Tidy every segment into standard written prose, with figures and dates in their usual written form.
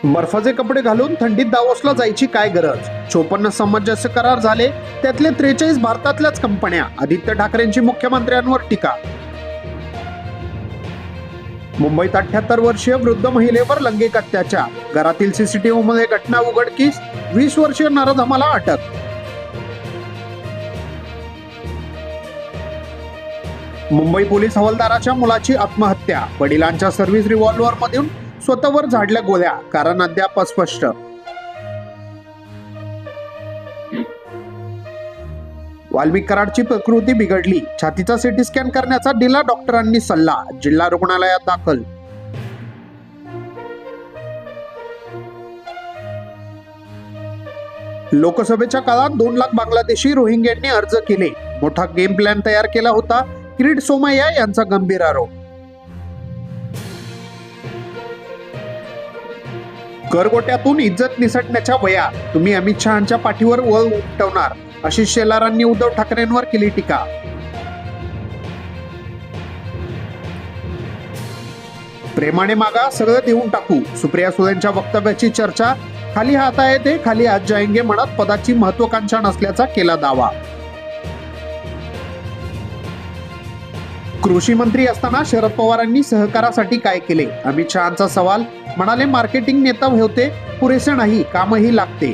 बर्फाचे कपडे घालून थंडीत दावोसला जायची काय गरज? 54 सामंजस्य करार झाले, त्यातले 43 भारतातल्याच कंपन्या. आदित्य ठाकरेंची मुख्यमंत्र्यांवर टीका. मुंबईत 78 वर्षीय वृद्ध महिलेवर लैंगिक अत्याचार, घरातील सीसीटीव्ही मध्ये घटना उघडकीस. 20 वर्षीय नराधमाला अटक. मुंबई पोलीस हवालदाराच्या मुलाची आत्महत्या, वडिलांच्या सर्व्हिस रिव्हॉल्व्हर मधून स्वतःवर झाडल्या गोळ्या, कारण अद्याप अस्पष्ट. वाल्मिक कराडची प्रकृती बिघडली, छातीचा सिटी स्कॅन करण्याचा दिला डॉक्टरांनी सल्ला, जिल्हा रुग्णालयात दाखल. लोकसभेच्या काळात 2 लाख बांगलादेशी रोहिंग्यांनी अर्ज केले, मोठा गेम प्लॅन तयार केला होता, किरीट सोमय्या यांचा गंभीर आरोप. करगोट्यातून इज्जत निसटण्याच्या वया, तुम्ही अमित शहांच्या पाठीवर वळ उमटवणार, आशिष शेलारांनी उद्धव ठाकरेंवर केली टीका. प्रेमाने मागा, सगळं देऊन टाकू, सुप्रिया सुळेंच्या वक्तव्याची चर्चा. खाली हात आहे ते खाली हात जाएंगे म्हणत पदाची महत्वाकांक्षा नसल्याचा केला दावा. कृषी मंत्री असताना शरद पवारांनी सहकारासाठी काय केले? अमित शहांचा सवाल. म्हणाले, मार्केटिंग नेता होते, पुरेसे नाही, कामही लागते.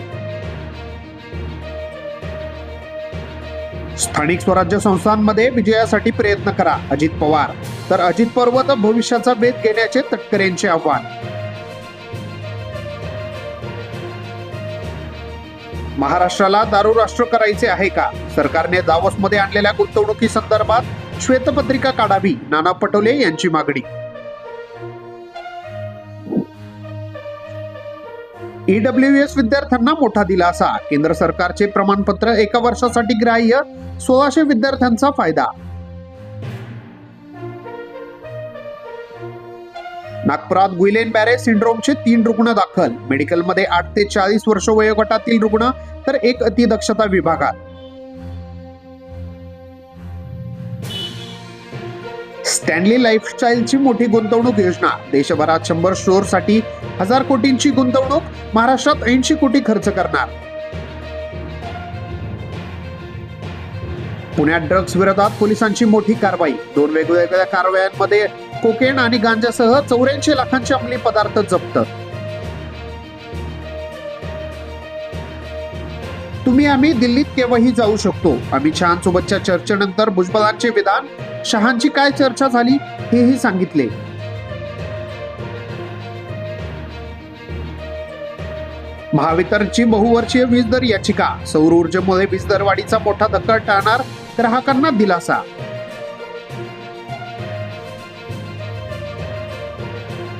स्थानिक स्वराज्य संस्थांमध्ये विजयासाठी प्रयत्न करा, अजित पवार. तर अजित पर्वत भविष्याचा वेध घेण्याचे तटकरेंचे आव्हान. महाराष्ट्राला दारू राष्ट्र करायचे आहे का? सरकारने दावोसमध्ये आणलेल्या गुंतवणुकी संदर्भात श्वेतपत्रिका काढावी, नाना पटोले यांची मागणी. ईडब्ल्यूएस विद्यार्थ्यांना मोठा दिलासा, केंद्र सरकारचे प्रमाणपत्र 1 वर्षासाठी ग्राह्य, 1600 विद्यार्थ्यांचा फायदा. नागपुरात गुइलेन बॅरे सिंड्रोमचे 3 रुग्ण दाखल, मेडिकलमध्ये 8 ते 40 वर्ष वयोगटातील रुग्ण, तर 1 अतिदक्षता विभागात. स्टॅनली लाईफस्टाईलची मोठी गुंतवणूक योजना, देशभरात 100 स्टोअरसाठी 1000 कोटींची गुंतवणूक, महाराष्ट्रात 80 कोटी खर्च करणार. पुण्यात ड्रग्ज विरोधात पोलिसांची मोठी कारवाई, 2 वेगवेगळ्या कारवायांमध्ये कोकेन आणि गांजासह 84 लाखांचे अंमली पदार्थ जप्त. तुम्ही आम्ही दिल्लीत केव्हाही जाऊ शकतो, अमित शहांसोबतच्या चर्चेनंतर भुजबळांचे विधान. शहांची काय चर्चा झाली हेही सांगितले. महावितरणची बहुवर्षीय वीज दर याचिका, सौर ऊर्जेमुळे वीज दरवाढीचा मोठा धक्का टाळणार, ग्राहकांना दिलासा.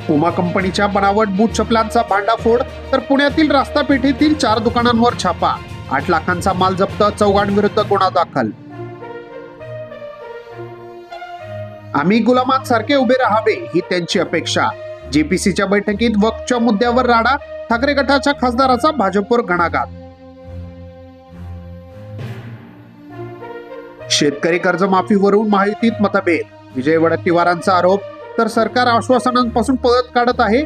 पुमा कंपनीच्या बनावट बूट चपलांचा भांडाफोड, तर पुण्यातील रास्ता पेठेतील 4 दुकानांवर छापा, 8 लाखांचा माल जप्त, चौघांविरुद्ध गुन्हा दाखल. आम्ही गुलामांसारखे उभे राहावे ही त्यांची अपेक्षा, जेपीसीच्या बैठकीत वक्फच्या मुद्द्यावर राडा, ठाकरे गटाच्या खासदाराचा भाजपवर घणाघात. शेतकरी कर्जमाफीवरून महायुतीत मतभेद, विजय वडेट्टीवारांचा आरोप, तर सरकार आश्वासनांपासून पळत काढत आहे.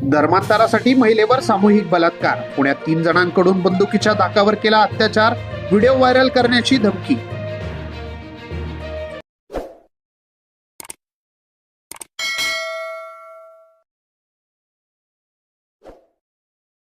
धर्मांतरासाठी महिलेवर सामूहिक बलात्कार, पुण्यात 3 जणांकडून बंदुकीच्या धाकावर केला अत्याचार, व्हिडिओ व्हायरल करण्याची धमकी.